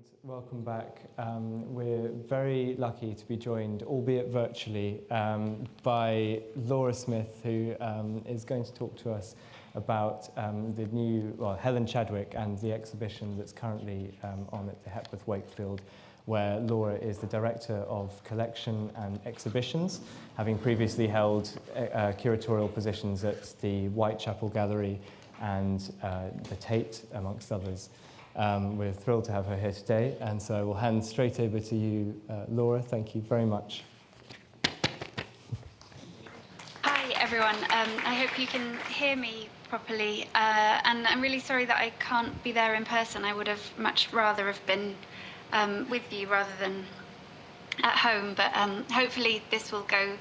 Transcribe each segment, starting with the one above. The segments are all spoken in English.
And welcome back. We're very lucky to be joined, albeit virtually, by Laura Smith, who is going to talk to us about the new, Helen Chadwick and the exhibition that's currently on at the Hepworth Wakefield, where Laura is the Director of Collection and Exhibitions, having previously held curatorial positions at the Whitechapel Gallery and the Tate, amongst others. We're thrilled to have her here today, and so we'll hand straight over to you, Laura. Thank you very much. Hi, everyone. I hope you can hear me properly, and I'm really sorry that I can't be there in person. I would have much rather have been with you rather than at home, but hopefully this will go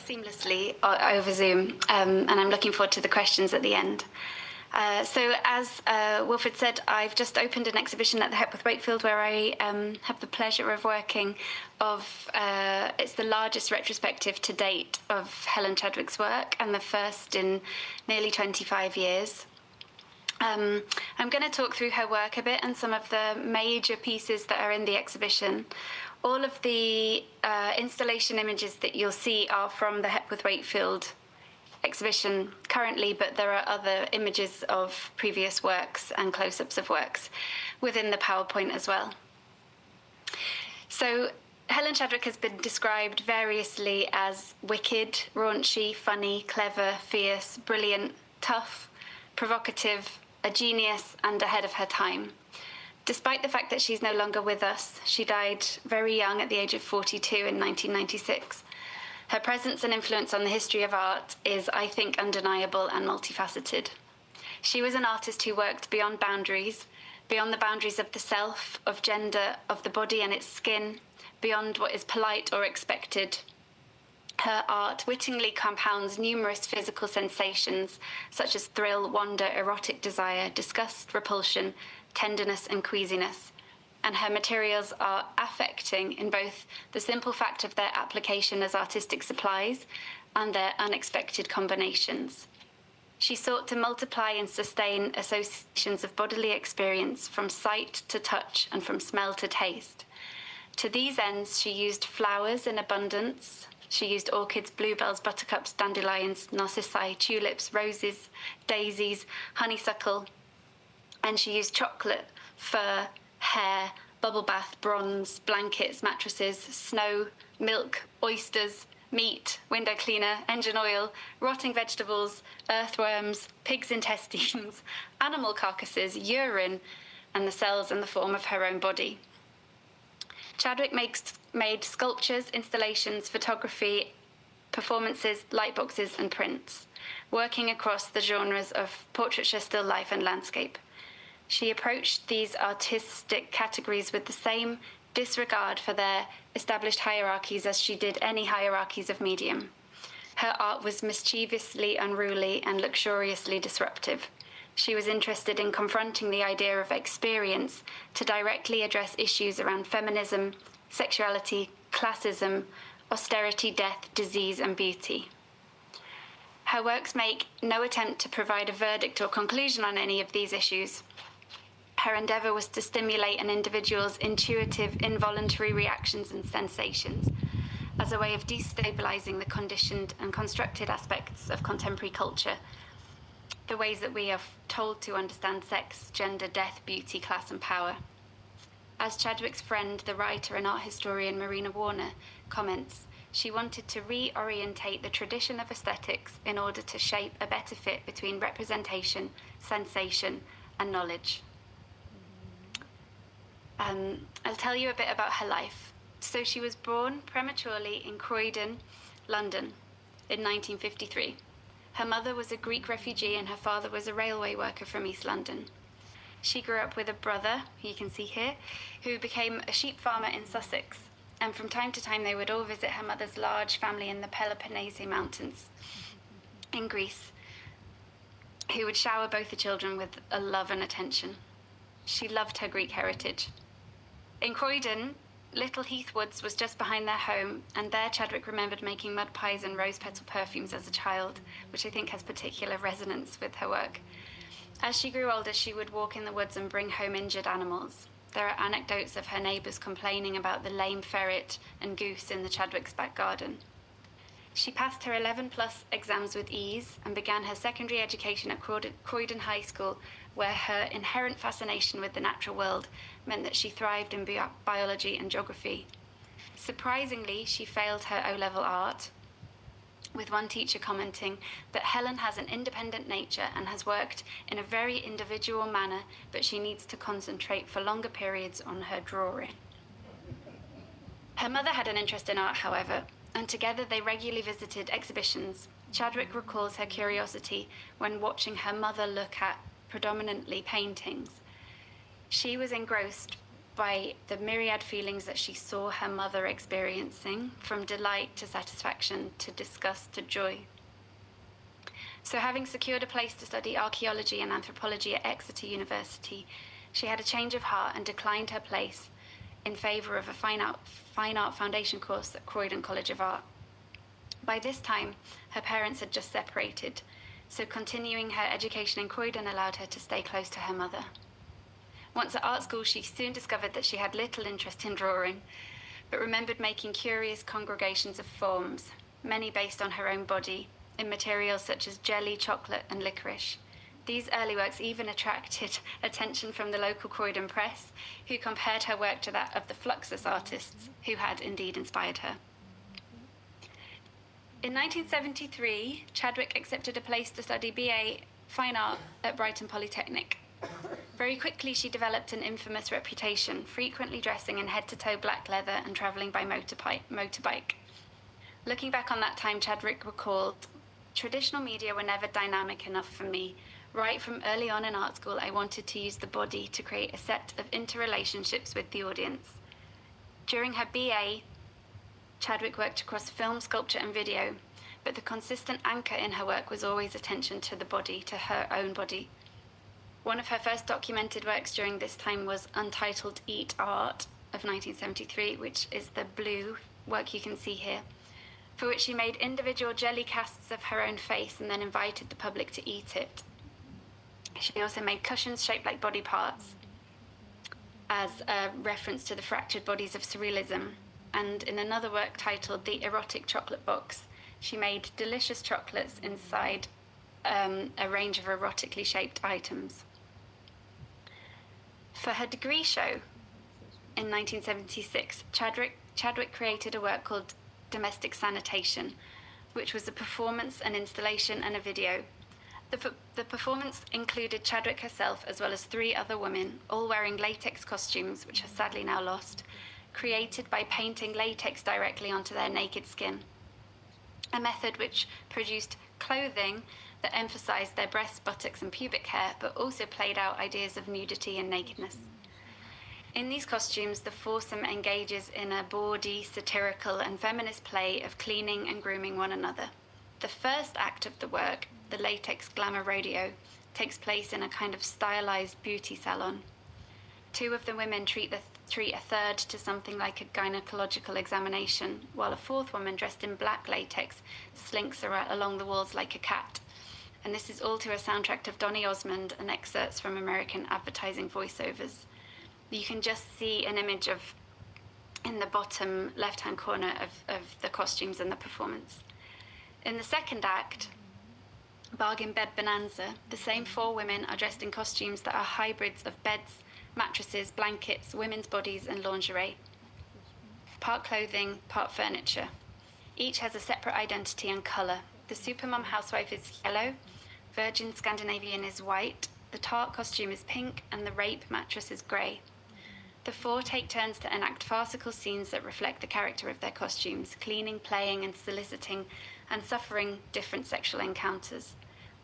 seamlessly over Zoom, and I'm looking forward to the questions at the end. So as Wilfred said, I've just opened an exhibition at the Hepworth Wakefield where I have the pleasure of working it's the largest retrospective to date of Helen Chadwick's work and the first in nearly 25 years. I'm going to talk through her work a bit and some of the major pieces that are in the exhibition. All of the installation images that you'll see are from the Hepworth Wakefield exhibition currently, but there are other images of previous works and close-ups of works within the PowerPoint as well. So Helen Chadwick has been described variously as wicked, raunchy, funny, clever, fierce, brilliant, tough, provocative, a genius, and ahead of her time. Despite the fact that she's no longer with us, she died very young at the age of 42 in 1996. Her presence and influence on the history of art is, I think, undeniable and multifaceted. She was an artist who worked beyond the boundaries of the self, of gender, of the body and its skin, beyond what is polite or expected. Her art wittingly compounds numerous physical sensations, such as thrill, wonder, erotic desire, disgust, repulsion, tenderness, and queasiness. And her materials are affecting in both the simple fact of their application as artistic supplies and their unexpected combinations. She sought to multiply and sustain associations of bodily experience from sight to touch and from smell to taste. To these ends, she used flowers in abundance. She used orchids, bluebells, buttercups, dandelions, narcissi, tulips, roses, daisies, honeysuckle, and she used chocolate, fur, hair, bubble bath, bronze, blankets, mattresses, snow, milk, oysters, meat, window cleaner, engine oil, rotting vegetables, earthworms, pig's intestines, animal carcasses, urine, and the cells and the form of her own body. Chadwick made sculptures, installations, photography, performances, lightboxes, and prints, working across the genres of portraiture, still life, and landscape. She approached these artistic categories with the same disregard for their established hierarchies as she did any hierarchies of medium. Her art was mischievously unruly and luxuriously disruptive. She was interested in confronting the idea of experience to directly address issues around feminism, sexuality, classism, austerity, death, disease, and beauty. Her works make no attempt to provide a verdict or conclusion on any of these issues. Her endeavour was to stimulate an individual's intuitive, involuntary reactions and sensations as a way of destabilising the conditioned and constructed aspects of contemporary culture, the ways that we are told to understand sex, gender, death, beauty, class and power. As Chadwick's friend, the writer and art historian Marina Warner comments, she wanted to reorientate the tradition of aesthetics in order to shape a better fit between representation, sensation and knowledge. I'll tell you a bit about her life. So she was born prematurely in Croydon, London, in 1953. Her mother was a Greek refugee and her father was a railway worker from East London. She grew up with a brother, who you can see here, who became a sheep farmer in Sussex. And from time to time they would all visit her mother's large family in the Peloponnese Mountains in Greece, who would shower both the children with a love and attention. She loved her Greek heritage. In Croydon, Little Heath Woods was just behind their home, and there Chadwick remembered making mud pies and rose petal perfumes as a child, which I think has particular resonance with her work. As she grew older, she would walk in the woods and bring home injured animals. there are anecdotes of her neighbours complaining about the lame ferret and goose in the Chadwicks' back garden. She passed her 11+ exams with ease and began her secondary education at Croydon High School, where her inherent fascination with the natural world meant that she thrived in biology and geography. Surprisingly, she failed her O-level art, with one teacher commenting that Helen has an independent nature and has worked in a very individual manner, but she needs to concentrate for longer periods on her drawing. Her mother had an interest in art, however, and together they regularly visited exhibitions. Chadwick recalls her curiosity when watching her mother look at predominantly paintings. She was engrossed by the myriad feelings that she saw her mother experiencing, from delight to satisfaction to disgust to joy. So, having secured a place to study archaeology and anthropology at Exeter University, she had a change of heart and declined her place in favour of a fine art foundation course at Croydon College of Art. By this time, her parents had just separated, so continuing her education in Croydon allowed her to stay close to her mother. Once at art school, she soon discovered that she had little interest in drawing, but remembered making curious congregations of forms, many based on her own body, in materials such as jelly, chocolate, and licorice. These early works even attracted attention from the local Croydon press, who compared her work to that of the Fluxus artists, who had indeed inspired her. In 1973, Chadwick accepted a place to study BA Fine Art at Brighton Polytechnic. Very quickly, she developed an infamous reputation, frequently dressing in head-to-toe black leather and travelling by motorbike. Looking back on that time, Chadwick recalled, "Traditional media were never dynamic enough for me. Right from early on in art school, I wanted to use the body to create a set of interrelationships with the audience." During her BA, Chadwick worked across film, sculpture, and video, but the consistent anchor in her work was always attention to the body, to her own body. One of her first documented works during this time was Untitled Eat Art of 1973, which is the blue work you can see here, for which she made individual jelly casts of her own face and then invited the public to eat it. She also made cushions shaped like body parts, as a reference to the fractured bodies of surrealism. And in another work titled The Erotic Chocolate Box, she made delicious chocolates inside a range of erotically shaped items. For her degree show in 1976, Chadwick created a work called Domestic Sanitation, which was a performance, an installation, and a video. The performance included Chadwick herself as well as 3 other women, all wearing latex costumes, which are sadly now lost, created by painting latex directly onto their naked skin, a method which produced clothing that emphasized their breasts, buttocks, and pubic hair, but also played out ideas of nudity and nakedness. In these costumes, the foursome engages in a bawdy, satirical, and feminist play of cleaning and grooming one another. The first act of the work, the latex glamour rodeo, takes place in a kind of stylized beauty salon. 2 of the women treat a third to something like a gynecological examination, while a 4th woman, dressed in black latex, slinks along the walls like a cat. And this is all to a soundtrack of Donny Osmond and excerpts from American advertising voiceovers. You can just see an image of, in the bottom left-hand corner, of the costumes and the performance. In the second act, Bargain Bed Bonanza, the same 4 women are dressed in costumes that are hybrids of beds, mattresses, blankets, women's bodies, and lingerie. Part clothing, part furniture. Each has a separate identity and colour. The Supermum housewife is yellow, Virgin Scandinavian is white, the tart costume is pink, and the rape mattress is grey. The 4 take turns to enact farcical scenes that reflect the character of their costumes, cleaning, playing, and soliciting, and suffering different sexual encounters.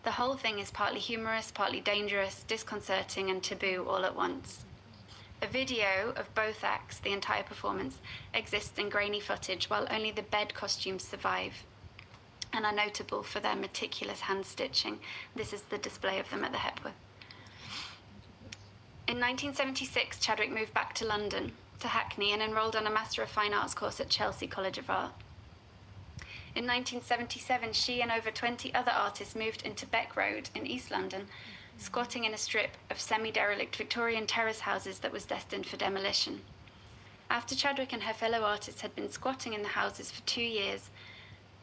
The whole thing is partly humorous, partly dangerous, disconcerting, and taboo all at once. A video of both acts, the entire performance, exists in grainy footage, while only the bed costumes survive and are notable for their meticulous hand stitching. This is the display of them at the Hepworth. In 1976, Chadwick moved back to London, to Hackney, and enrolled on a Master of Fine Arts course at Chelsea College of Art. In 1977, she and over 20 other artists moved into Beck Road in East London squatting in a strip of semi-derelict Victorian terrace houses that was destined for demolition. After Chadwick and her fellow artists had been squatting in the houses for 2 years,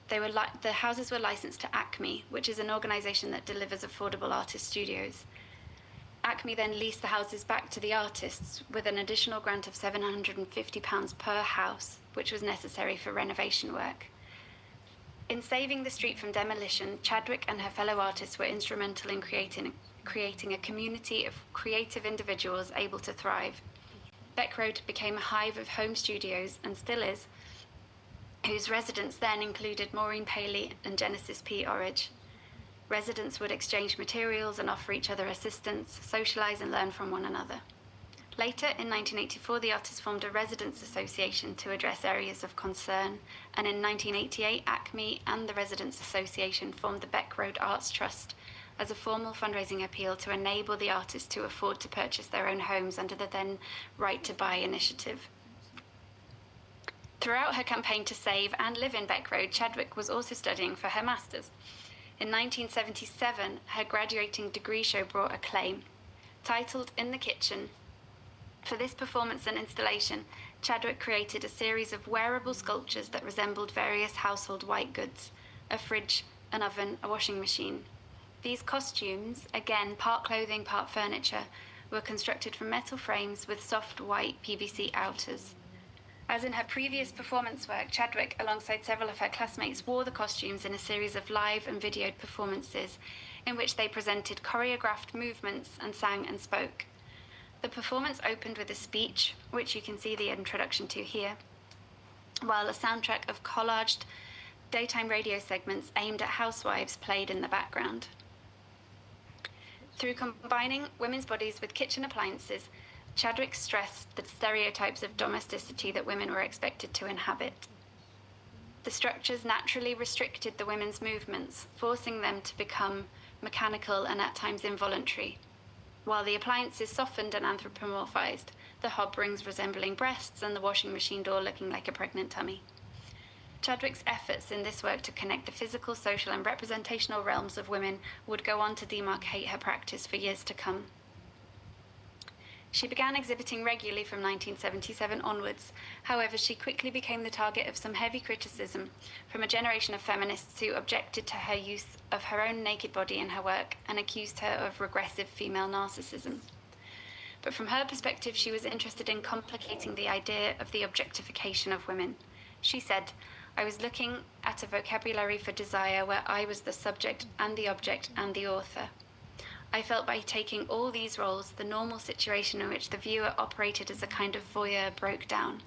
the houses were licensed to Acme, which is an organisation that delivers affordable artist studios. Acme then leased the houses back to the artists with an additional grant of £750 per house, which was necessary for renovation work. In saving the street from demolition, Chadwick and her fellow artists were instrumental in creating a community of creative individuals able to thrive. Beck Road became a hive of home studios, and still is, whose residents then included Maureen Paley and Genesis P. Orridge. Residents would exchange materials and offer each other assistance, socialise and learn from one another. Later, in 1984, the artists formed a residents' association to address areas of concern, and in 1988, Acme and the Residents' Association formed the Beck Road Arts Trust as a formal fundraising appeal to enable the artists to afford to purchase their own homes under the then Right to Buy initiative. Throughout her campaign to save and live in Beck Road, Chadwick was also studying for her master's. In 1977, her graduating degree show brought acclaim. Titled In the Kitchen, for this performance and installation, Chadwick created a series of wearable sculptures that resembled various household white goods: a fridge, an oven, a washing machine. These costumes, again part clothing, part furniture, were constructed from metal frames with soft white PVC outers. As in her previous performance work, Chadwick, alongside several of her classmates, wore the costumes in a series of live and videoed performances in which they presented choreographed movements and sang and spoke. The performance opened with a speech, which you can see the introduction to here, while a soundtrack of collaged daytime radio segments aimed at housewives played in the background. Through combining women's bodies with kitchen appliances, Chadwick stressed the stereotypes of domesticity that women were expected to inhabit. The structures naturally restricted the women's movements, forcing them to become mechanical and at times involuntary, while the appliances softened and anthropomorphized, the hob rings resembling breasts and the washing machine door looking like a pregnant tummy. Chadwick's efforts in this work to connect the physical, social, and representational realms of women would go on to demarcate her practice for years to come. She began exhibiting regularly from 1977 onwards. However, she quickly became the target of some heavy criticism from a generation of feminists who objected to her use of her own naked body in her work and accused her of regressive female narcissism. But from her perspective, she was interested in complicating the idea of the objectification of women. She said, "I was looking at a vocabulary for desire where I was the subject and the object and the author. I felt by taking all these roles, the normal situation in which the viewer operated as a kind of voyeur broke down."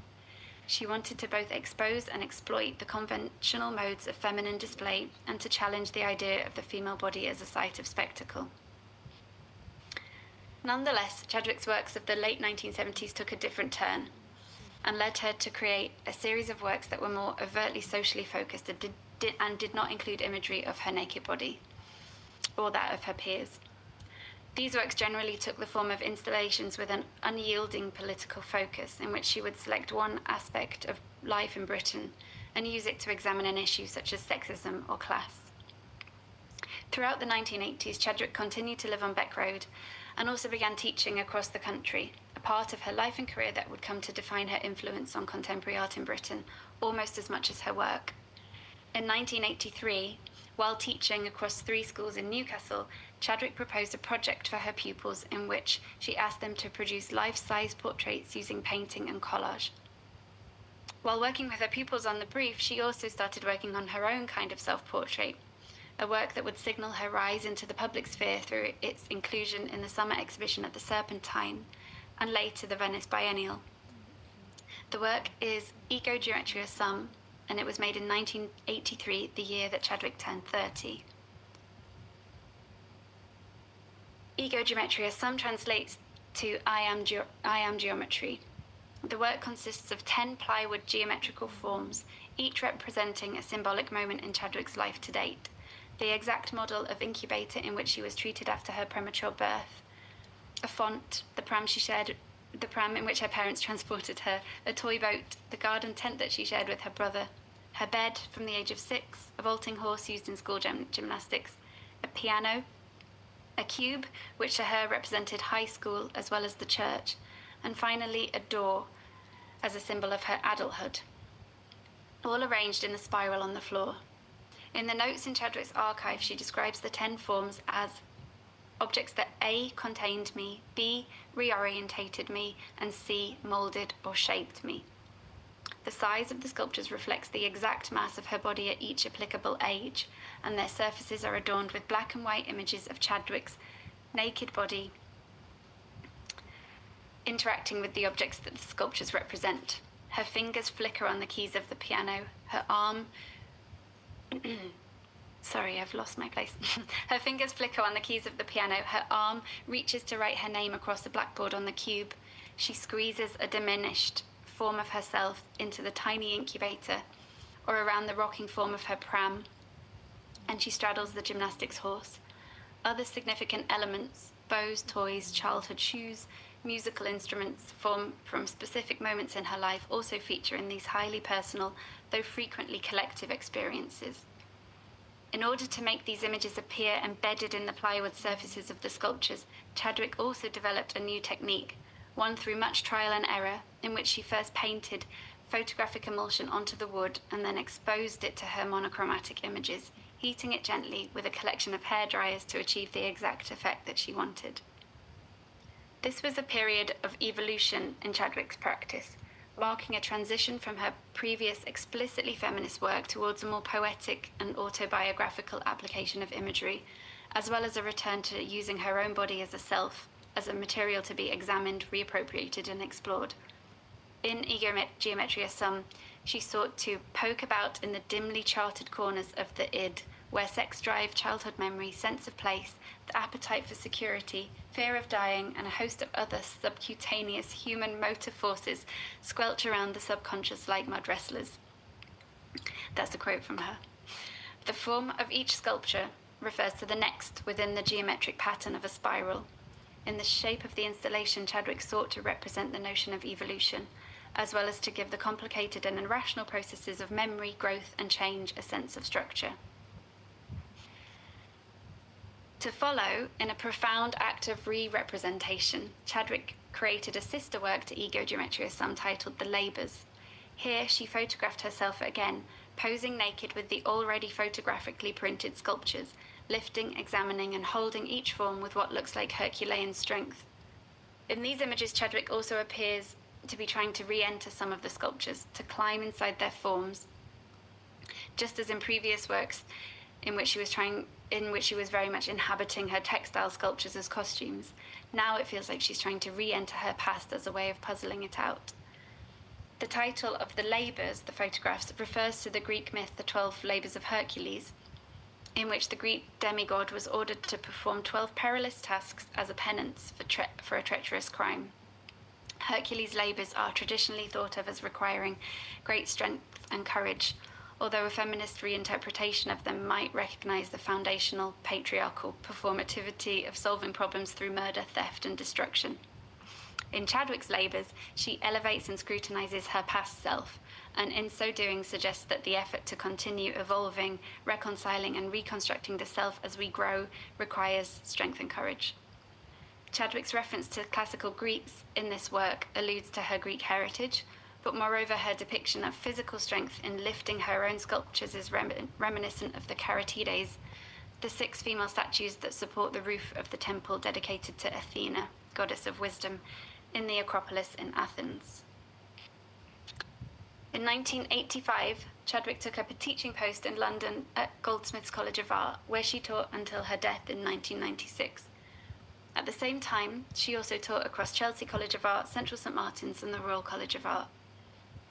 She wanted to both expose and exploit the conventional modes of feminine display and to challenge the idea of the female body as a site of spectacle. Nonetheless, Chadwick's works of the late 1970s took a different turn and led her to create a series of works that were more overtly socially focused and did not include imagery of her naked body or that of her peers. These works generally took the form of installations with an unyielding political focus, in which she would select one aspect of life in Britain and use it to examine an issue such as sexism or class. Throughout the 1980s, Chadwick continued to live on Beck Road and also began teaching across the country, a part of her life and career that would come to define her influence on contemporary art in Britain almost as much as her work. In 1983, while teaching across 3 schools in Newcastle, Chadwick proposed a project for her pupils in which she asked them to produce life-size portraits using painting and collage. While working with her pupils on the brief, she also started working on her own kind of self-portrait, a work that would signal her rise into the public sphere through its inclusion in the summer exhibition at the Serpentine and later the Venice Biennial. The work is Geometria Sum, and it was made in 1983, the year that Chadwick turned 30. Geometria Sum translates to I am geometry. The work consists of 10 plywood geometrical forms, each representing a symbolic moment in Chadwick's life to date. The exact model of incubator in which she was treated after her premature birth, a font, the pram in which her parents transported her, a toy boat, the garden tent that she shared with her brother, her bed from the age of 6, a vaulting horse used in school gymnastics, a piano, a cube, which to her represented high school as well as the church, and finally a door as a symbol of her adulthood, all arranged in a spiral on the floor. In the notes in Chadwick's archive, she describes the 10 forms as objects that A, contained me, B, reorientated me, and C, moulded or shaped me. The size of the sculptures reflects the exact mass of her body at each applicable age, and their surfaces are adorned with black and white images of Chadwick's naked body interacting with the objects that the sculptures represent. Her fingers flicker on the keys of the piano, her arm Sorry, I've lost my place. Her fingers flicker on the keys of the piano. Her arm reaches to write her name across the blackboard on the cube. She squeezes a diminished form of herself into the tiny incubator or around the rocking form of her pram, and she straddles the gymnastics horse. Other significant elements, bows, toys, childhood shoes, musical instruments formed from specific moments in her life also feature in these highly personal, though frequently collective experiences. In order to make these images appear embedded in the plywood surfaces of the sculptures, Chadwick also developed a new technique, one through much trial and error, in which she first painted photographic emulsion onto the wood and then exposed it to her monochromatic images, heating it gently with a collection of hair dryers to achieve the exact effect that she wanted. This was a period of evolution in Chadwick's practice, marking a transition from her previous explicitly feminist work towards a more poetic and autobiographical application of imagery, as well as a return to using her own body as a self, as a material to be examined, reappropriated, and explored. In Geometria Sum, she sought to poke about in the dimly charted corners of the id, where sex drive, childhood memory, sense of place, the appetite for security, fear of dying, and a host of other subcutaneous human motor forces squelch around the subconscious like mud wrestlers. That's a quote from her. The form of each sculpture refers to the next within the geometric pattern of a spiral. In the shape of the installation, Chadwick sought to represent the notion of evolution, as well as to give the complicated and irrational processes of memory, growth, and change a sense of structure. To follow, in a profound act of re-representation, Chadwick created a sister work to Ego Geometria Sum titled The Labours. Here she photographed herself again, posing naked with the already photographically printed sculptures, lifting, examining, and holding each form with what looks like Herculean strength. In these images, Chadwick also appears to be trying to re-enter some of the sculptures, to climb inside their forms, just as in previous works in which she was very much inhabiting her textile sculptures as costumes. Now it feels like she's trying to re-enter her past as a way of puzzling it out. The title of The Labours, the photographs, refers to the Greek myth, the 12 Labours of Hercules, in which the Greek demigod was ordered to perform 12 perilous tasks as a penance for a treacherous crime. Hercules' labours are traditionally thought of as requiring great strength and courage, although a feminist reinterpretation of them might recognise the foundational patriarchal performativity of solving problems through murder, theft, and destruction. In Chadwick's labours, she elevates and scrutinises her past self, and in so doing suggests that the effort to continue evolving, reconciling, and reconstructing the self as we grow requires strength and courage. Chadwick's reference to classical Greeks in this work alludes to her Greek heritage, but moreover her depiction of physical strength in lifting her own sculptures is reminiscent of the Karatides, the 6 female statues that support the roof of the temple dedicated to Athena, goddess of wisdom, in the Acropolis in Athens. In 1985, Chadwick took up a teaching post in London at Goldsmiths College of Art, where she taught until her death in 1996. At the same time, she also taught across Chelsea College of Art, Central St Martin's, and the Royal College of Art.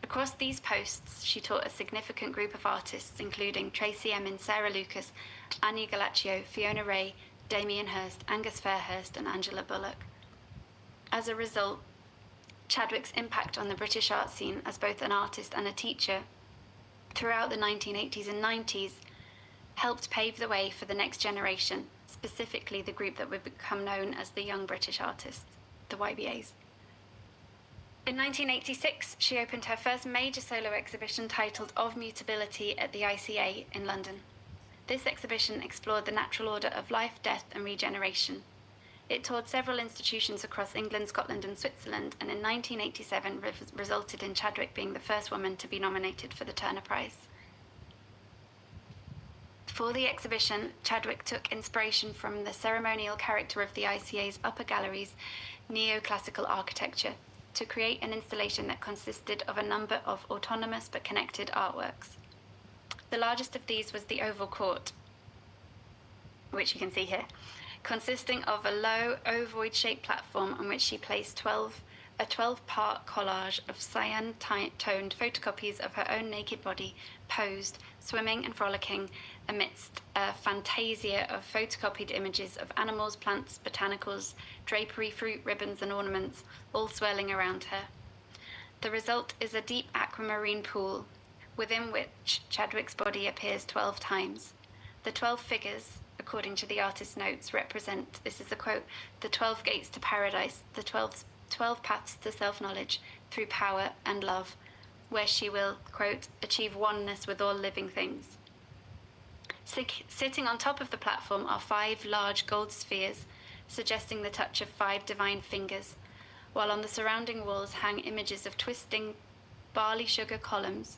Across these posts, she taught a significant group of artists, including Tracy Emin, Sarah Lucas, Annie Galaccio, Fiona Ray, Damien Hirst, Angus Fairhurst, and Angela Bullock. As a result, Chadwick's impact on the British art scene as both an artist and a teacher throughout the 1980s and 90s helped pave the way for the next generation, specifically the group that would become known as the Young British Artists, the YBAs. In 1986, she opened her first major solo exhibition titled Of Mutability at the ICA in London. This exhibition explored the natural order of life, death, and regeneration. It toured several institutions across England, Scotland, and Switzerland, and in 1987 resulted in Chadwick being the first woman to be nominated for the Turner Prize. For the exhibition, Chadwick took inspiration from the ceremonial character of the ICA's upper gallery's neoclassical architecture to create an installation that consisted of a number of autonomous but connected artworks. The largest of these was the Oval Court, which you can see here, consisting of a low ovoid-shaped platform on which she placed a 12-part collage of cyan-toned photocopies of her own naked body, posed, swimming and frolicking amidst a fantasia of photocopied images of animals, plants, botanicals, drapery, fruit, ribbons, and ornaments, all swirling around her. The result is a deep aquamarine pool, within which Chadwick's body appears 12 times. The 12 figures, according to the artist's notes, represent, this is a quote, the 12 gates to paradise, the 12 paths to self-knowledge through power and love, where she will, quote, achieve oneness with all living things. Sitting on top of the platform are 5 large gold spheres, suggesting the touch of 5 divine fingers, while on the surrounding walls hang images of twisting barley sugar columns,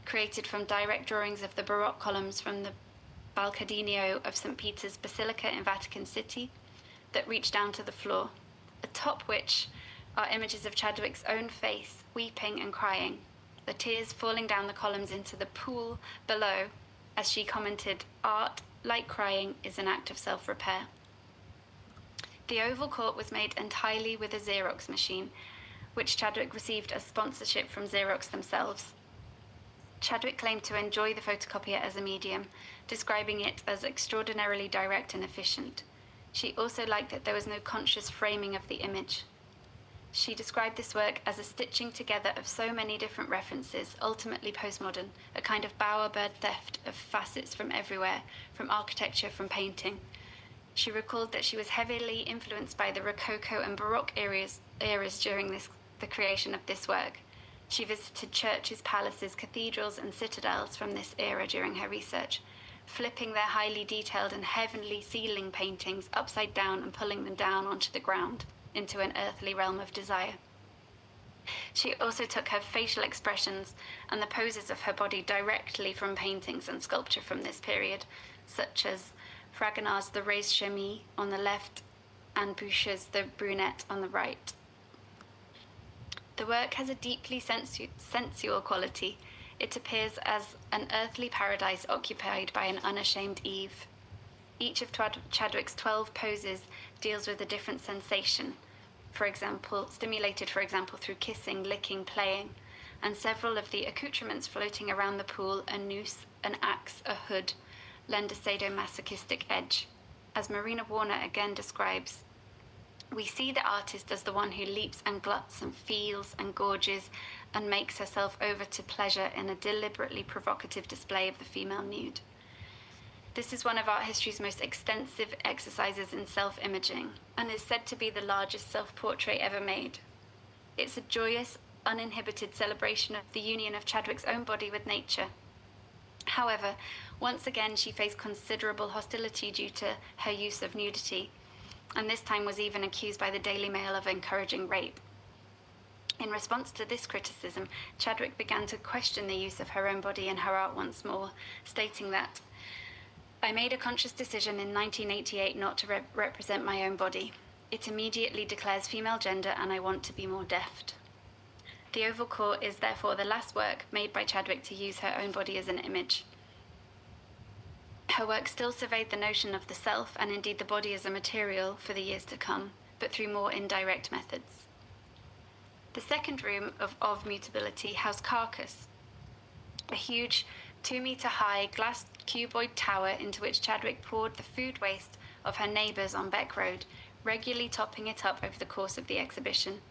created from direct drawings of the Baroque columns from the Balcadinio of St. Peter's Basilica in Vatican City that reach down to the floor, atop which are images of Chadwick's own face, weeping and crying, the tears falling down the columns into the pool below, as she commented, "Art, like crying, is an act of self-repair." The Oval Court was made entirely with a Xerox machine, which Chadwick received as sponsorship from Xerox themselves. Chadwick claimed to enjoy the photocopier as a medium, describing it as extraordinarily direct and efficient. She also liked that there was no conscious framing of the image. She described this work as a stitching together of so many different references, ultimately postmodern, a kind of bowerbird theft of facets from everywhere, from architecture, from painting. She recalled that she was heavily influenced by the Rococo and Baroque eras during the creation of this work. She visited churches, palaces, cathedrals, and citadels from this era during her research, flipping their highly detailed and heavenly ceiling paintings upside down and pulling them down onto the ground into an earthly realm of desire. She also took her facial expressions and the poses of her body directly from paintings and sculpture from this period, such as Fragonard's The Raised Chemise on the left and Boucher's The Brunette on the right. The work has a deeply sensual quality. It appears as an earthly paradise occupied by an unashamed Eve. Each of Chadwick's 12 poses deals with a different sensation, stimulated, for example, through kissing, licking, playing, and several of the accoutrements floating around the pool, a noose, an axe, a hood, lend a sadomasochistic edge. As Marina Warner again describes, we see the artist as the one who leaps and gluts and feels and gorges and makes herself over to pleasure in a deliberately provocative display of the female nude. This is one of art history's most extensive exercises in self-imaging and is said to be the largest self-portrait ever made. It's a joyous, uninhibited celebration of the union of Chadwick's own body with nature. However, once again she faced considerable hostility due to her use of nudity, and this time was even accused by the Daily Mail of encouraging rape. In response to this criticism, Chadwick began to question the use of her own body in her art once more, stating that, "I made a conscious decision in 1988 not to represent my own body. It immediately declares female gender and I want to be more deft." The Oval Court is therefore the last work made by Chadwick to use her own body as an image. Her work still surveyed the notion of the self and indeed the body as a material for the years to come, but through more indirect methods. The second room of Mutability housed Carcass, a huge 2-metre-high glass cuboid tower into which Chadwick poured the food waste of her neighbours on Beck Road, regularly topping it up over the course of the exhibition.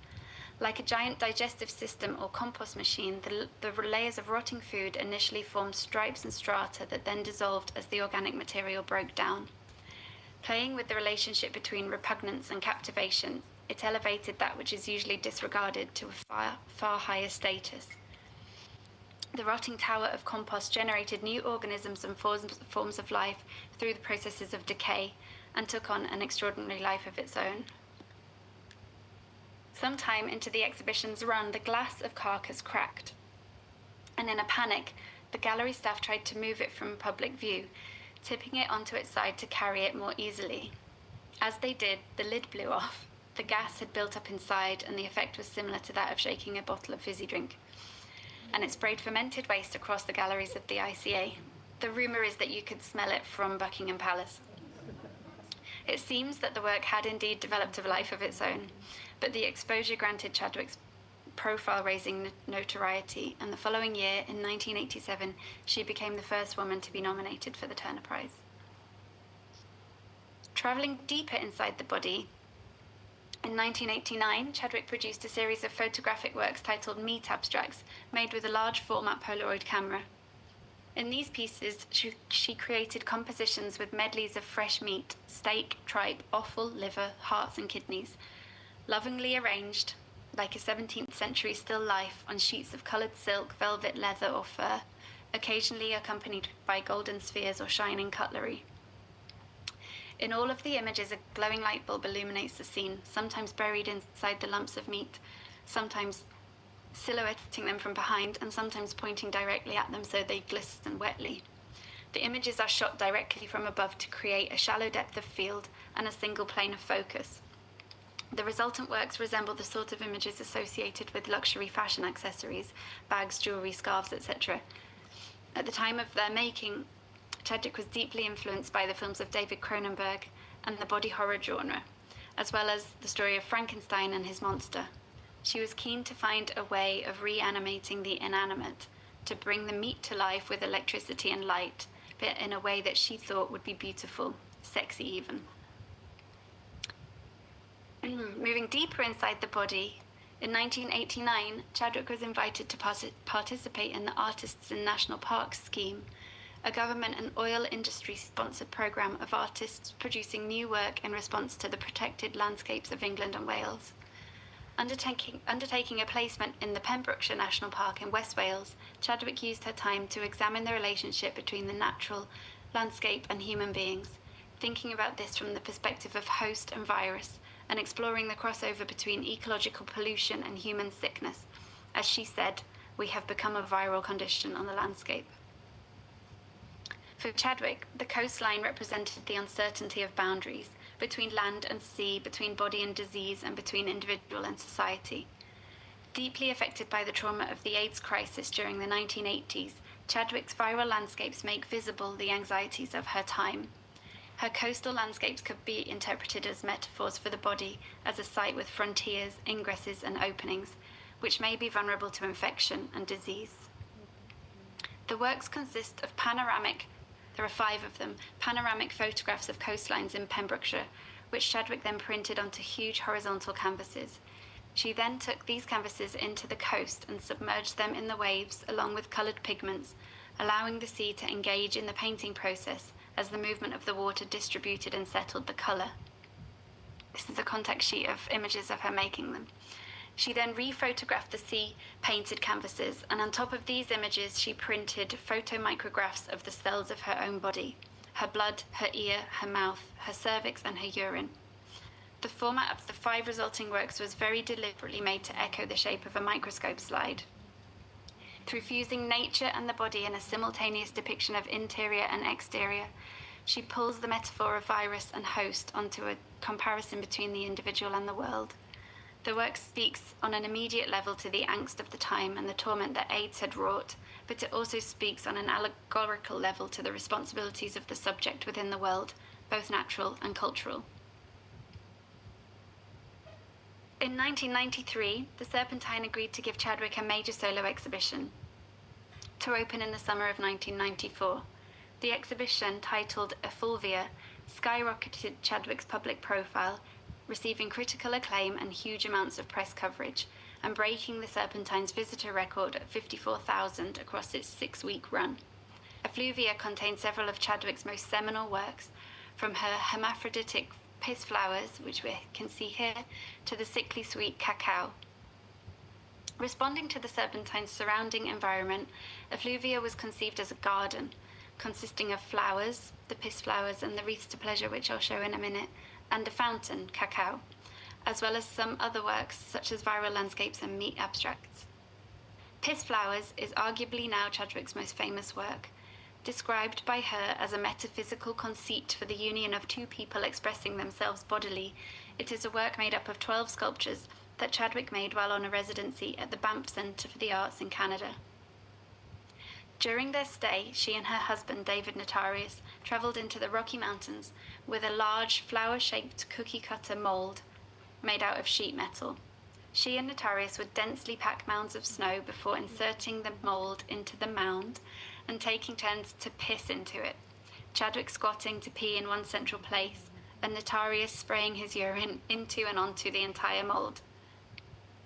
Like a giant digestive system or compost machine, the layers of rotting food initially formed stripes and strata that then dissolved as the organic material broke down. Playing with the relationship between repugnance and captivation, it elevated that which is usually disregarded to a far higher status. The rotting tower of compost generated new organisms and forms of life through the processes of decay and took on an extraordinary life of its own. Sometime into the exhibition's run, the glass of carcass cracked, and in a panic, the gallery staff tried to move it from public view, tipping it onto its side to carry it more easily. As they did, the lid blew off. The gas had built up inside, and the effect was similar to that of shaking a bottle of fizzy drink. And it sprayed fermented waste across the galleries of the ICA. The rumour is that you could smell it from Buckingham Palace. It seems that the work had indeed developed a life of its own, but the exposure granted Chadwick's profile-raising notoriety, and the following year, in 1987, she became the first woman to be nominated for the Turner Prize. Travelling deeper inside the body, in 1989, Chadwick produced a series of photographic works titled Meat Abstracts, made with a large format Polaroid camera. In these pieces, she created compositions with medleys of fresh meat, steak, tripe, offal, liver, hearts and kidneys, lovingly arranged, like a 17th century still life, on sheets of coloured silk, velvet, leather or fur, occasionally accompanied by golden spheres or shining cutlery. In all of the images, a glowing light bulb illuminates the scene, sometimes buried inside the lumps of meat, sometimes silhouetting them from behind, and sometimes pointing directly at them so they glisten wetly. The images are shot directly from above to create a shallow depth of field and a single plane of focus. The resultant works resemble the sort of images associated with luxury fashion accessories, bags, jewellery, scarves, etc. At the time of their making, Chadwick was deeply influenced by the films of David Cronenberg and the body horror genre, as well as the story of Frankenstein and his monster. She was keen to find a way of reanimating the inanimate, to bring the meat to life with electricity and light, but in a way that she thought would be beautiful, sexy even. Moving deeper inside the body, in 1989, Chadwick was invited to participate in the Artists in National Parks scheme, a government and oil industry-sponsored programme of artists producing new work in response to the protected landscapes of England and Wales. Undertaking a placement in the Pembrokeshire National Park in West Wales, Chadwick used her time to examine the relationship between the natural landscape and human beings, thinking about this from the perspective of host and virus, and exploring the crossover between ecological pollution and human sickness. As she said, "We have become a viral condition on the landscape." For Chadwick, the coastline represented the uncertainty of boundaries between land and sea, between body and disease, and between individual and society. Deeply affected by the trauma of the AIDS crisis during the 1980s, Chadwick's viral landscapes make visible the anxieties of her time. Her coastal landscapes could be interpreted as metaphors for the body as a site with frontiers, ingresses, and openings, which may be vulnerable to infection and disease. The works consist of there are 5 of them, panoramic photographs of coastlines in Pembrokeshire, which Chadwick then printed onto huge horizontal canvases. She then took these canvases into the coast and submerged them in the waves along with coloured pigments, allowing the sea to engage in the painting process as the movement of the water distributed and settled the colour. This is a contact sheet of images of her making them. She then re-photographed the sea-painted canvases, and on top of these images she printed photomicrographs of the cells of her own body, her blood, her ear, her mouth, her cervix and her urine. The format of the 5 resulting works was very deliberately made to echo the shape of a microscope slide. Through fusing nature and the body in a simultaneous depiction of interior and exterior, she pulls the metaphor of virus and host onto a comparison between the individual and the world. The work speaks on an immediate level to the angst of the time and the torment that AIDS had wrought, but it also speaks on an allegorical level to the responsibilities of the subject within the world, both natural and cultural. In 1993, the Serpentine agreed to give Chadwick a major solo exhibition, to open in the summer of 1994. The exhibition, titled Aluvia, skyrocketed Chadwick's public profile, receiving critical acclaim and huge amounts of press coverage, and breaking the Serpentine's visitor record at 54,000 across its 6-week run. Aluvia contained several of Chadwick's most seminal works, from her hermaphroditic piss flowers, which we can see here, to the sickly sweet cacao. Responding to the serpentine's surrounding environment, Aluvia was conceived as a garden, consisting of flowers, the piss flowers and the wreaths to pleasure, which I'll show in a minute, and a fountain, cacao, as well as some other works such as viral landscapes and meat abstracts. Piss Flowers is arguably now Chadwick's most famous work. Described by her as a metaphysical conceit for the union of two people expressing themselves bodily, it is a work made up of 12 sculptures that Chadwick made while on a residency at the Banff Centre for the Arts in Canada. During their stay, she and her husband, David Notarius, travelled into the Rocky Mountains with a large flower-shaped cookie-cutter mould made out of sheet metal. She and Notarius would densely pack mounds of snow before inserting the mould into the mound and taking turns to piss into it, Chadwick squatting to pee in one central place, and Notarius spraying his urine into and onto the entire mould.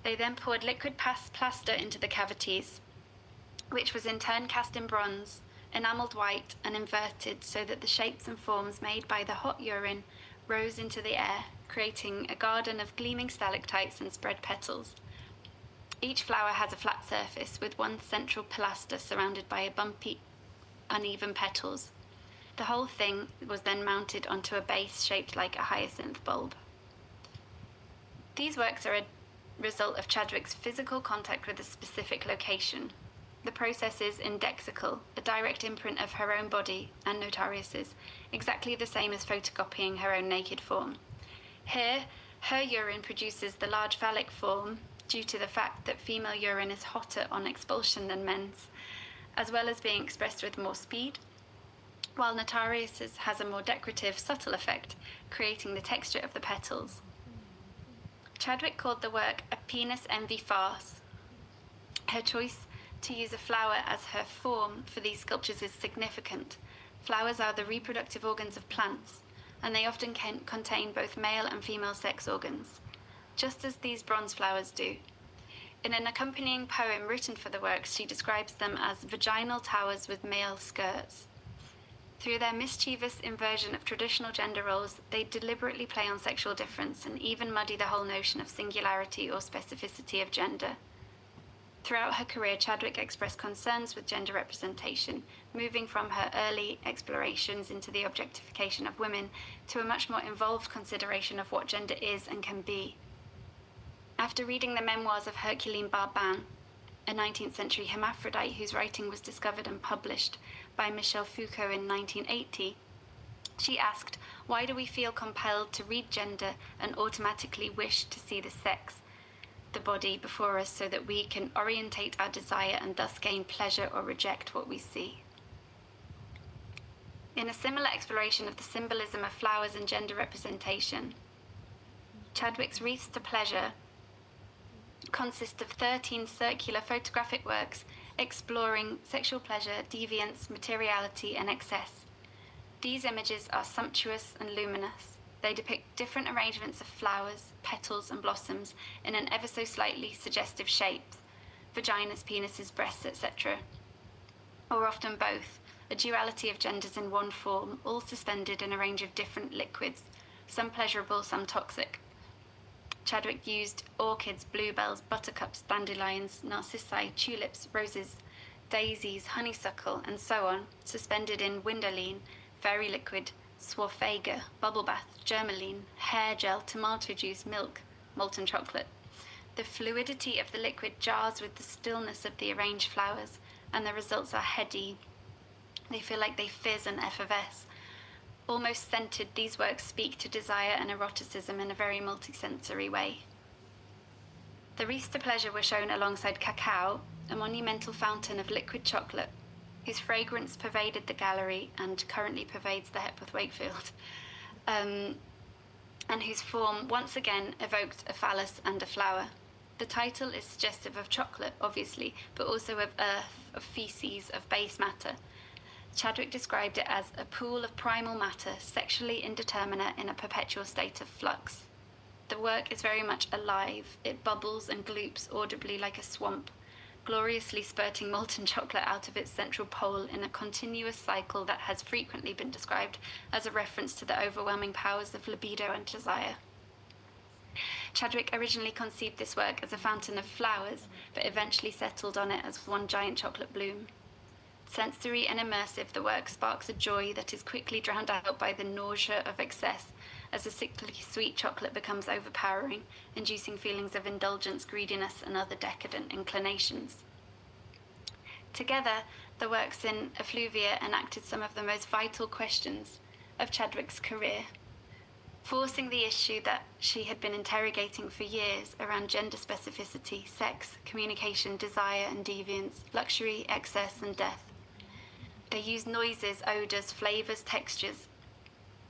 They then poured liquid plaster into the cavities, which was in turn cast in bronze, enamelled white and inverted so that the shapes and forms made by the hot urine rose into the air, creating a garden of gleaming stalactites and spread petals. Each flower has a flat surface with one central pilaster surrounded by bumpy, uneven petals. The whole thing was then mounted onto a base shaped like a hyacinth bulb. These works are a result of Chadwick's physical contact with a specific location. The process is indexical, a direct imprint of her own body and Notarius's, exactly the same as photocopying her own naked form. Here, her urine produces the large phallic form due to the fact that female urine is hotter on expulsion than men's, as well as being expressed with more speed, while Notarius's has a more decorative, subtle effect, creating the texture of the petals. Chadwick called the work a penis envy farce. Her choice to use a flower as her form for these sculptures is significant. Flowers are the reproductive organs of plants, and they often contain both male and female sex organs, just as these bronze flowers do. In an accompanying poem written for the works, she describes them as vaginal towers with male skirts. Through their mischievous inversion of traditional gender roles, they deliberately play on sexual difference and even muddy the whole notion of singularity or specificity of gender. Throughout her career, Chadwick expressed concerns with gender representation, moving from her early explorations into the objectification of women to a much more involved consideration of what gender is and can be. After reading the memoirs of Herculine Barban, a 19th century hermaphrodite whose writing was discovered and published by Michel Foucault in 1980, she asked, "Why do we feel compelled to read gender and automatically wish to see the sex, the body, before us so that we can orientate our desire and thus gain pleasure or reject what we see?" In a similar exploration of the symbolism of flowers and gender representation, Chadwick's Wreaths to Pleasure consist of 13 circular photographic works exploring sexual pleasure, deviance, materiality, and excess. These images are sumptuous and luminous. They depict different arrangements of flowers, petals, and blossoms in an ever so slightly suggestive shapes, vaginas, penises, breasts, etc., or often both, a duality of genders in one form, all suspended in a range of different liquids, some pleasurable, some toxic. Chadwick used orchids, bluebells, buttercups, dandelions, narcissi, tulips, roses, daisies, honeysuckle, and so on, suspended in windoline, fairy liquid, swarfega, bubble bath, germaline, hair gel, tomato juice, milk, molten chocolate. The fluidity of the liquid jars with the stillness of the arranged flowers, and the results are heady. They feel like they fizz and effervesce. Almost scented, these works speak to desire and eroticism in a very multisensory way. The Wreaths to Pleasure were shown alongside Cacao, a monumental fountain of liquid chocolate, whose fragrance pervaded the gallery and currently pervades the Hepworth Wakefield, and whose form once again evoked a phallus and a flower. The title is suggestive of chocolate, obviously, but also of earth, of feces, of base matter. Chadwick described it as a pool of primal matter, sexually indeterminate in a perpetual state of flux. The work is very much alive. It bubbles and gloops audibly like a swamp, gloriously spurting molten chocolate out of its central pole in a continuous cycle that has frequently been described as a reference to the overwhelming powers of libido and desire. Chadwick originally conceived this work as a fountain of flowers, but eventually settled on it as one giant chocolate bloom. Sensory and immersive, the work sparks a joy that is quickly drowned out by the nausea of excess as the sickly sweet chocolate becomes overpowering, inducing feelings of indulgence, greediness, and other decadent inclinations. Together, the works in Aluvia enacted some of the most vital questions of Chadwick's career, forcing the issue that she had been interrogating for years around gender specificity, sex, communication, desire and deviance, luxury, excess, and death. They use noises, odours, flavours, textures.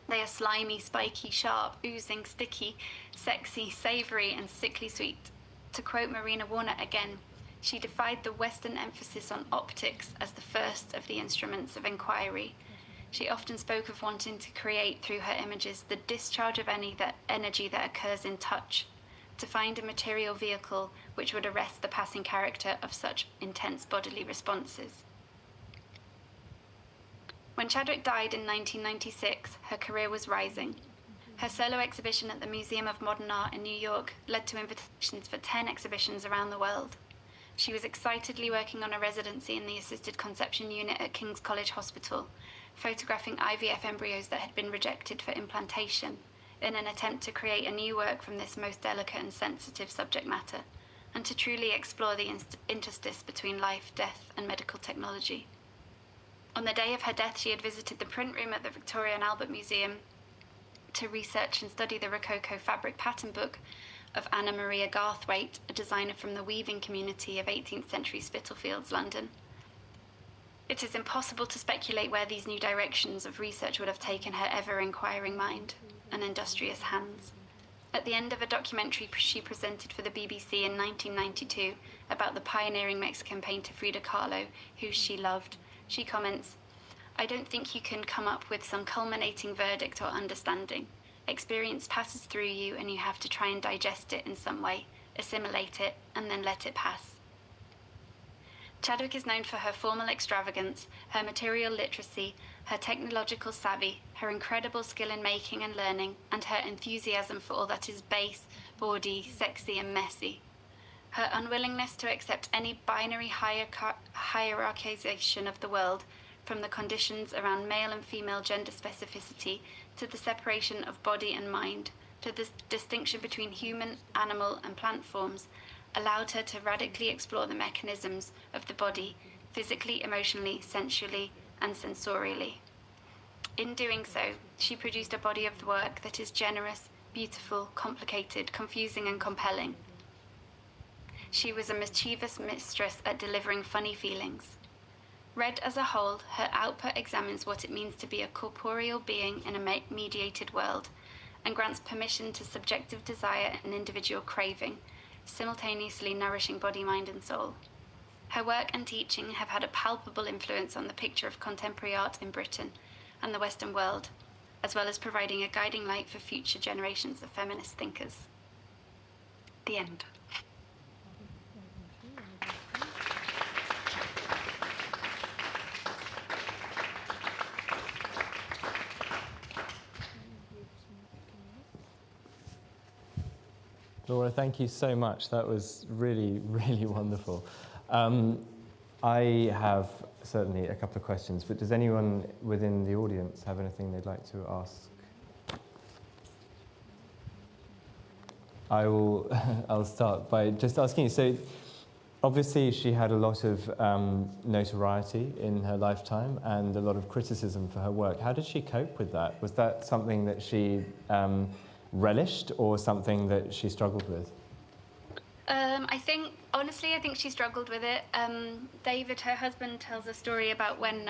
They are slimy, spiky, sharp, oozing, sticky, sexy, savoury, and sickly sweet. To quote Marina Warner again, she defied the Western emphasis on optics as the first of the instruments of inquiry. She often spoke of wanting to create through her images the discharge of energy that occurs in touch, to find a material vehicle which would arrest the passing character of such intense bodily responses. When Chadwick died in 1996, her career was rising. Her solo exhibition at the Museum of Modern Art in New York led to invitations for 10 exhibitions around the world. She was excitedly working on a residency in the assisted conception unit at King's College Hospital, photographing IVF embryos that had been rejected for implantation, in an attempt to create a new work from this most delicate and sensitive subject matter, and to truly explore the interstice between life, death, and medical technology. On the day of her death, she had visited the print room at the Victoria and Albert Museum to research and study the Rococo fabric pattern book of Anna Maria Garthwaite, a designer from the weaving community of 18th century Spitalfields, London. It is impossible to speculate where these new directions of research would have taken her ever-inquiring mind and industrious hands. At the end of a documentary she presented for the BBC in 1992 about the pioneering Mexican painter Frida Kahlo, who she loved, she comments, "I don't think you can come up with some culminating verdict or understanding. Experience passes through you and you have to try and digest it in some way, assimilate it, and then let it pass." Chadwick is known for her formal extravagance, her material literacy, her technological savvy, her incredible skill in making and learning, and her enthusiasm for all that is base, bawdy, sexy, and messy. Her unwillingness to accept any binary hierarchization of the world, from the conditions around male and female gender specificity to the separation of body and mind, to the distinction between human, animal, and plant forms, allowed her to radically explore the mechanisms of the body, physically, emotionally, sensually, and sensorially. In doing so, she produced a body of work that is generous, beautiful, complicated, confusing, and compelling. She was a mischievous mistress at delivering funny feelings. Read as a whole, her output examines what it means to be a corporeal being in a mediated world, and grants permission to subjective desire and individual craving, simultaneously nourishing body, mind, and soul. Her work and teaching have had a palpable influence on the picture of contemporary art in Britain and the Western world, as well as providing a guiding light for future generations of feminist thinkers. The end. Laura, thank you so much. That was really, really wonderful. I have certainly a couple of questions, but does anyone within the audience have anything they'd like to ask? I'll start by just asking you, so obviously she had a lot of notoriety in her lifetime and a lot of criticism for her work. How did she cope with that? Was that something that she relished or something that she struggled with? I think she struggled with it. David, her husband, tells a story about when,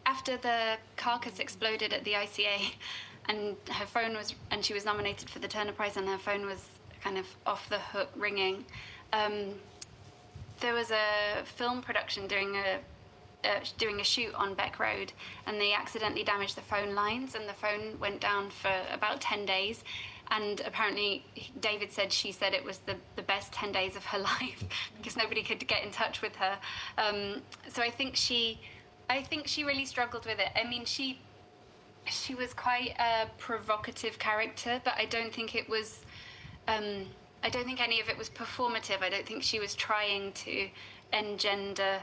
after the carcass exploded at the ICA, and she was nominated for the Turner Prize, and her phone was kind of off the hook ringing. There was a film production doing a shoot on Beck Road, and they accidentally damaged the phone lines, and the phone went down for about 10 days. And apparently, David said she said it was the best 10 days of her life because nobody could get in touch with her. So I think she really struggled with it. I mean, she was quite a provocative character, but I don't think it was I don't think any of it was performative. I don't think she was trying to engender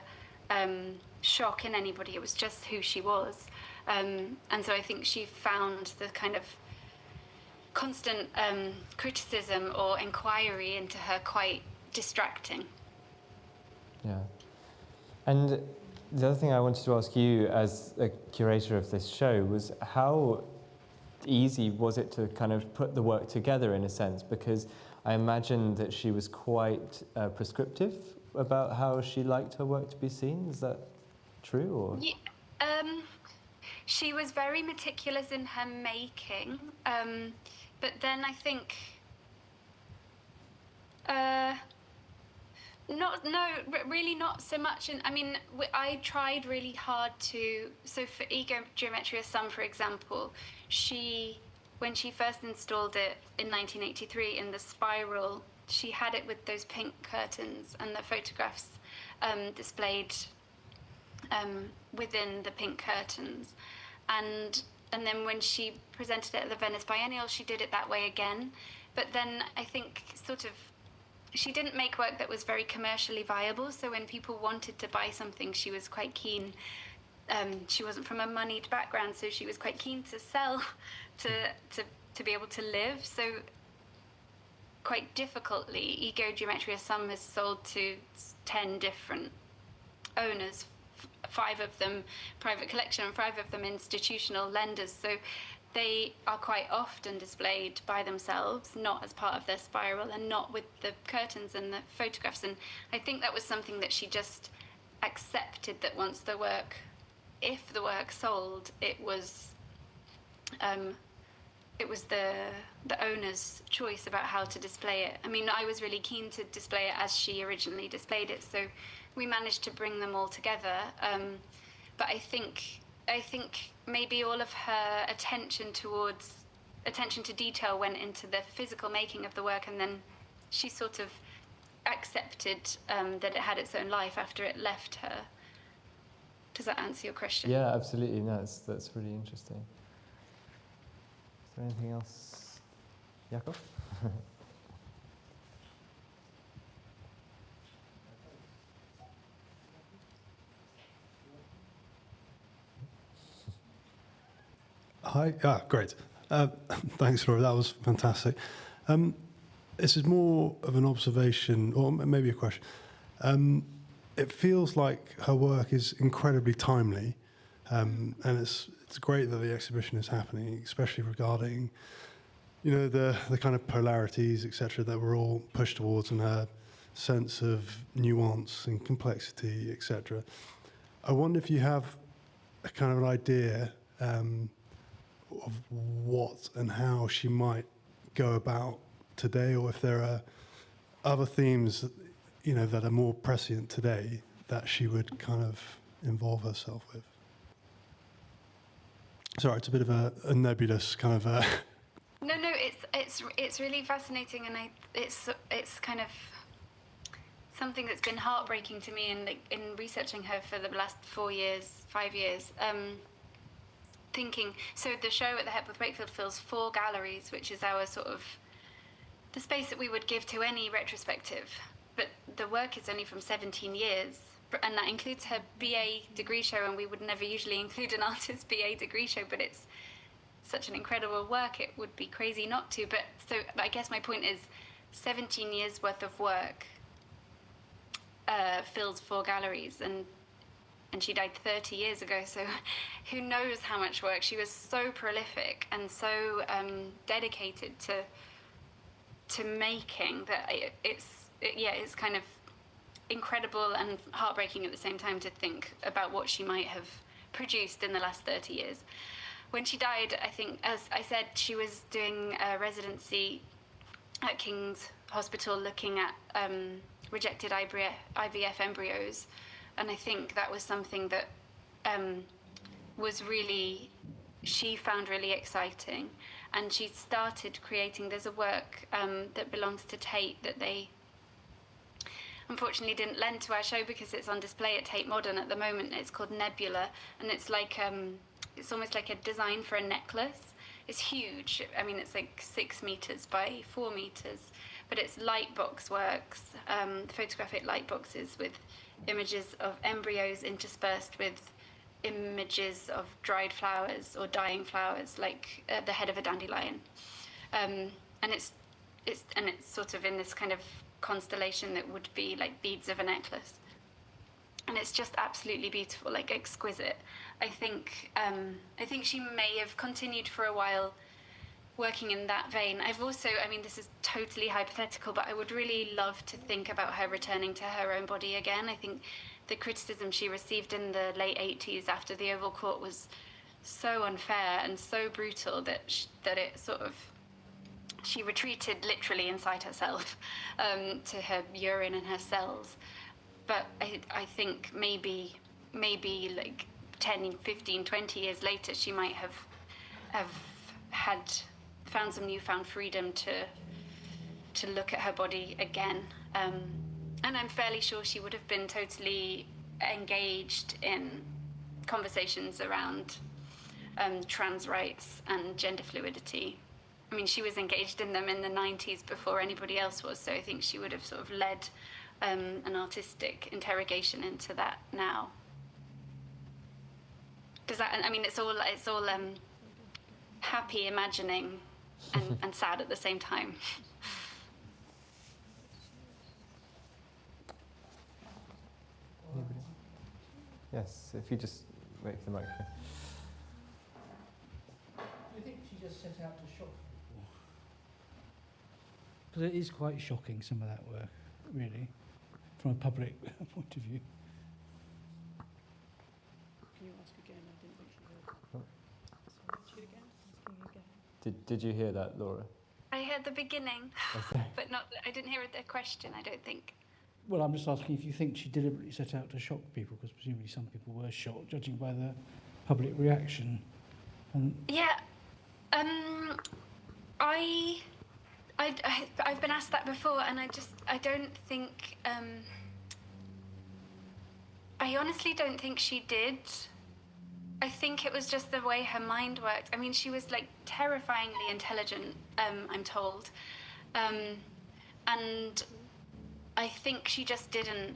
shock in anybody. It was just who she was. And so I think she found the kind of constant criticism or inquiry into her quite distracting. Yeah. And the other thing I wanted to ask you as a curator of this show was how easy was it to kind of put the work together in a sense? Because I imagine that she was quite prescriptive about how she liked her work to be seen. Is that true? Or? Yeah, she was very meticulous in her making, but then I think really not so much. And I mean, I tried really hard to. So for Geometria Sum, for example, when she first installed it in 1983 in the spiral, she had it with those pink curtains and the photographs displayed within the pink curtains, and then when she presented it at the Venice Biennial, she did it that way again. But then I think she didn't make work that was very commercially viable. So when people wanted to buy something, she was quite keen. She wasn't from a moneyed background, so she was quite keen to sell, to be able to live. So quite difficultly, Ego Geometria Sum has sold to 10 different owners, 5 of them private collection and 5 of them institutional lenders. So they are quite often displayed by themselves, not as part of their spiral and not with the curtains and the photographs. And I think that was something that she just accepted, that once if the work sold, it was the owner's choice about how to display it. I mean, I was really keen to display it as she originally displayed it, so we managed to bring them all together. But I think maybe all of her attention to detail went into the physical making of the work, and then she sort of accepted that it had its own life after it left her. Does that answer your question? Yeah, absolutely. No, that's really interesting. Is there anything else, Jakob? Hi. Great. Thanks, Laura. That was fantastic. This is more of an observation, or maybe a question. It feels like her work is incredibly timely, and it's great that the exhibition is happening, especially regarding, the kind of polarities, etc., that we're all pushed towards, and her sense of nuance and complexity, etc. I wonder if you have a kind of an idea of what and how she might go about today, or if there are other themes, that are more prescient today that she would kind of involve herself with. Sorry, it's a bit of a nebulous kind of. No, it's really fascinating, and it's kind of something that's been heartbreaking to me in researching her for the last 5 years. Thinking, so the show at the Hepworth Wakefield fills 4 galleries, which is our sort of the space that we would give to any retrospective. But the work is only from 17 years, and that includes her BA degree show, and we would never usually include an artist's BA degree show, but it's such an incredible work, it would be crazy not to. But I guess my point is 17 years worth of work fills 4 galleries, and she died 30 years ago, so who knows how much work. She was so prolific and so dedicated to making that it's kind of incredible and heartbreaking at the same time to think about what she might have produced in the last 30 years. When she died, I think, as I said, she was doing a residency at King's Hospital looking at rejected IVF embryos, and I think that was something that she found really exciting. And she started creating, there's a work that belongs to Tate that they unfortunately didn't lend to our show because it's on display at Tate Modern at the moment. It's called Nebula, and it's like it's almost like a design for a necklace. is huge. I mean, it's like 6 meters by 4 meters, but it's light box works, photographic light boxes with images of embryos interspersed with images of dried flowers or dying flowers, like the head of a dandelion. And it's sort of in this kind of constellation that would be like beads of a necklace. And it's just absolutely beautiful, like exquisite. I think she may have continued for a while working in that vein. I've also, I mean, this is totally hypothetical, but I would really love to think about her returning to her own body again. I think the criticism she received in the late 80s after the Oval Court was so unfair and so brutal that it sort of, she retreated literally inside herself to her urine and her cells. But I think maybe like 10, 15, 20 years later, she might have found some newfound freedom to look at her body again. And I'm fairly sure she would have been totally engaged in conversations around trans rights and gender fluidity. I mean, she was engaged in them in the 90s before anybody else was, so I think she would have sort of led an artistic interrogation into that now. Does that? I mean, it's all happy imagining and sad at the same time. Anybody? Yes, if you just wait for the microphone. Do you think she just set out to shock people? Because it is quite shocking, some of that work, really, from a public point of view. Can you ask again? I didn't think she heard. Sorry, again? Asking again. Did you hear that, Laura? I heard the beginning, Okay. but I didn't hear the question, I don't think. Well, I'm just asking if you think she deliberately set out to shock people, because presumably some people were shocked, judging by the public reaction. And Yeah, I've been asked that before, and I don't think, I honestly don't think she did. I think it was just the way her mind worked. I mean, she was like terrifyingly intelligent, I'm told. And I think she just didn't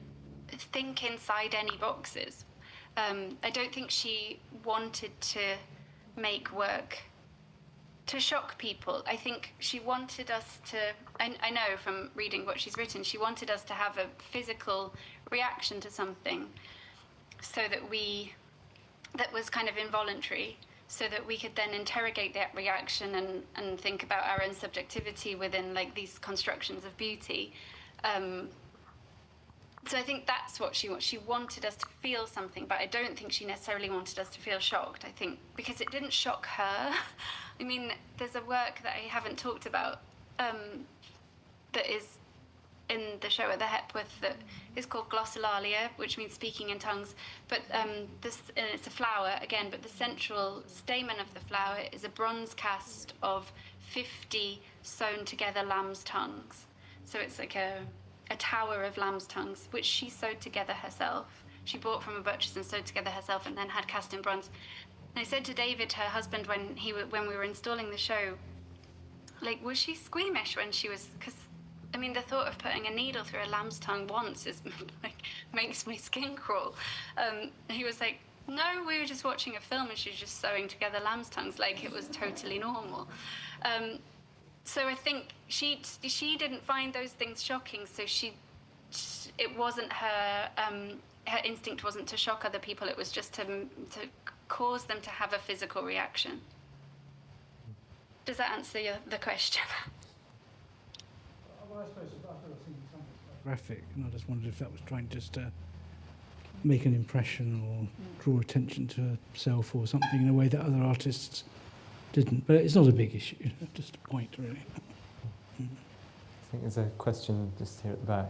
think inside any boxes. I don't think she wanted to make work to shock people. I think she wanted us to, I know from reading what she's written, she wanted us to have a physical reaction to something that was kind of involuntary, so that we could then interrogate that reaction and think about our own subjectivity within like these constructions of beauty. So I think that's what she wanted us to feel something, but I don't think she necessarily wanted us to feel shocked. I think because it didn't shock her. I mean, there's a work that I haven't talked about that is in the show at the Hepworth that is called glossolalia, which means speaking in tongues. But and it's a flower again, but the central stamen of the flower is a bronze cast of 50 sewn together lamb's tongues. So it's like a tower of lamb's tongues, which she sewed together herself. She bought from a butcher's and sewed together herself, and then had cast in bronze. And I said to David, her husband, when we were installing the show, like, was she squeamish when she was? Because I mean, the thought of putting a needle through a lamb's tongue once is like makes my skin crawl. He was like, no, we were just watching a film and she was just sewing together lamb's tongues, like it was totally normal. So I think she didn't find those things shocking. So it wasn't her instinct wasn't to shock other people. It was just to cause them to have a physical reaction. Does that answer the question? Well, I suppose I was thinking something quite graphic, and I just wondered if that was trying just to make an impression or draw attention to herself or something in a way that other artists didn't. But it's not a big issue, just a point, really. I think there's a question just here at the back.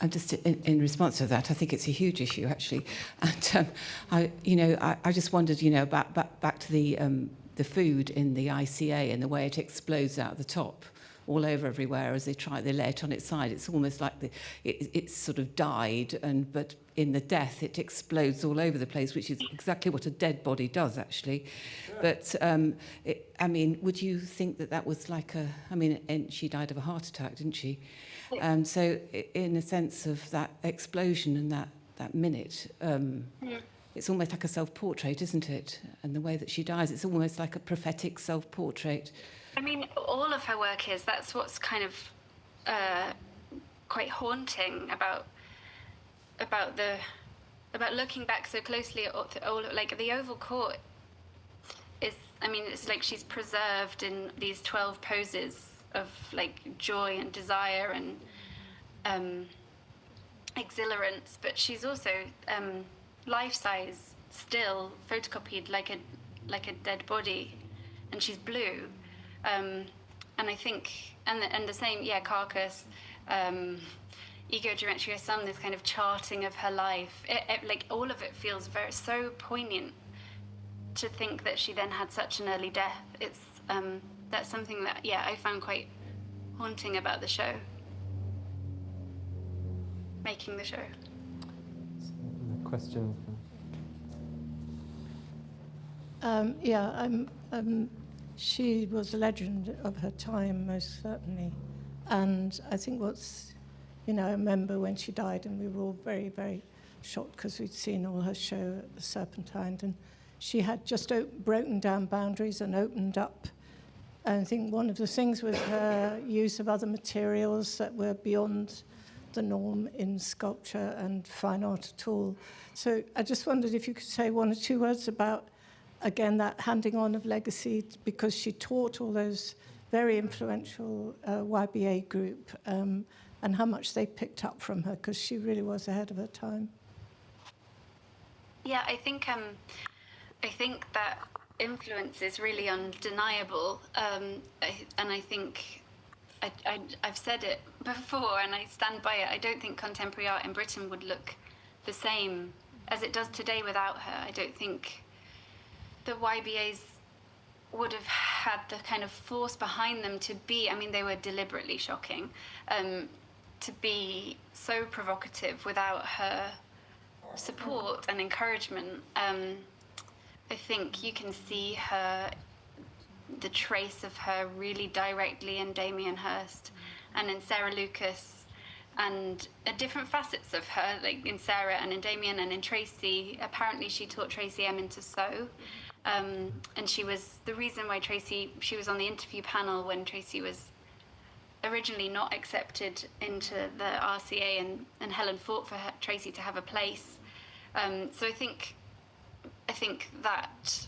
And just in response to that, I think it's a huge issue, actually. And I just wondered, back to the food in the ICA and the way it explodes out the top. all over everywhere as they lay it on its side. It's almost like it's sort of died, but in the death it explodes all over the place, which is exactly what a dead body does, actually. But I mean, would you think that was like and she died of a heart attack, didn't she? So in a sense of that explosion and that minute, it's almost like a self-portrait, isn't it? And the way that she dies, it's almost like a prophetic self-portrait. I mean, all of her work is. That's what's kind of quite haunting about looking back so closely at all. Like the Oval Court is. I mean, it's like she's preserved in these 12 poses of like joy and desire and exhilarance, but she's also life-size, still photocopied like a dead body, and she's blue. And I think, and the same, carcass, Geometria, this kind of charting of her life. Like all of it feels so poignant to think that she then had such an early death. It's that's something that I found quite haunting about the show, making the show. The question. She was a legend of her time, most certainly. And I think I remember when she died, and we were all very, very shocked because we'd seen all her show at the Serpentine, and she had just broken down boundaries and opened up. And I think one of the things was her use of other materials that were beyond the norm in sculpture and fine art at all. So I just wondered if you could say one or two words about, again, that handing on of legacy, because she taught all those very influential YBA group, and how much they picked up from her, because she really was ahead of her time. Yeah, I think that influence is really undeniable, and I think I've said it before, and I stand by it. I don't think contemporary art in Britain would look the same as it does today without her. I don't think the YBAs would have had the kind of force behind them to be, I mean, they were deliberately shocking, to be so provocative without her support and encouragement. I think you can see the trace of her really directly in Damien Hirst and in Sarah Lucas, and different facets of her, like in Sarah and in Damien and in Tracy. Apparently she taught Tracy Emin to sew, and she was the reason why she was on the interview panel when Tracy was originally not accepted into the RCA, and Helen fought for Tracy to have a place. So I think that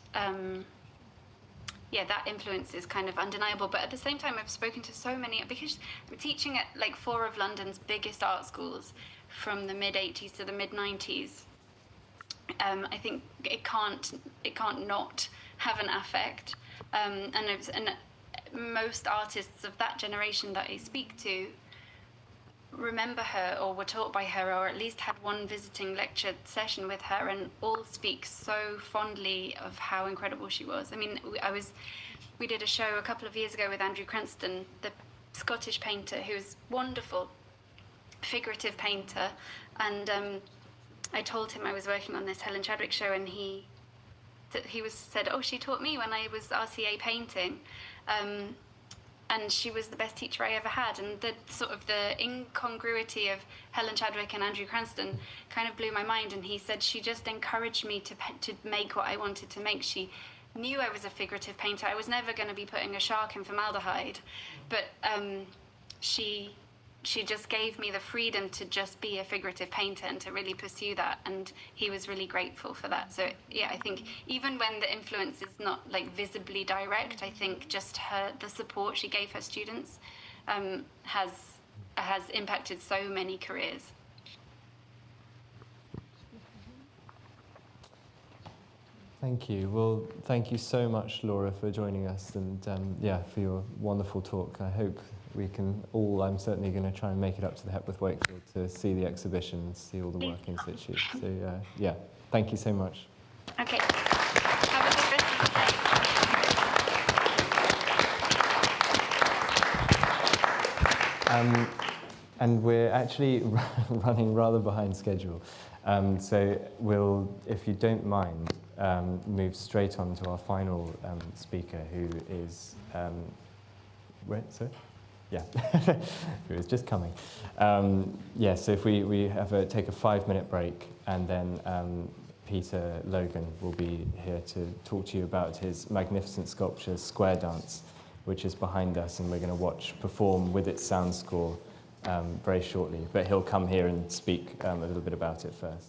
that influence is kind of undeniable. But at the same time, I've spoken to so many, because I'm teaching at like 4 of London's biggest art schools from the mid-80s to the mid-90s. I think it can't not have an affect. And most artists of that generation that I speak to remember her or were taught by her, or at least had one visiting lecture session with her, and all speak so fondly of how incredible she was. I mean, we did a show a couple of years ago with Andrew Cranston, the Scottish painter, who is wonderful, figurative painter, and I told him I was working on this Helen Chadwick show, and he said, "Oh, she taught me when I was RCA painting." And she was the best teacher I ever had. And the sort of the incongruity of Helen Chadwick and Andrew Cranston kind of blew my mind. And he said she just encouraged me to make what I wanted to make. She knew I was a figurative painter. I was never going to be putting a shark in formaldehyde, but she just gave me the freedom to just be a figurative painter and to really pursue that, and he was really grateful for that. So yeah, I think even when the influence is not like visibly direct, I think just the support she gave her students has impacted so many careers. Thank you. Well, thank you so much, Laura, for joining us, and for your wonderful talk. I hope we can all, I'm certainly going to try and make it up to the Hepworth Wakefield to see the exhibition and see all the work in situ. So thank you so much. Okay. Have a good rest of the day. And we're actually running rather behind schedule. So we'll, if you don't mind, move straight on to our final speaker, who is, wait, sorry? Yeah, who is just coming. Yeah, so if we have take a 5-minute break, and then Peter Logan will be here to talk to you about his magnificent sculpture, Square Dance, which is behind us, and we're going to watch perform with its sound score very shortly. But he'll come here and speak a little bit about it first.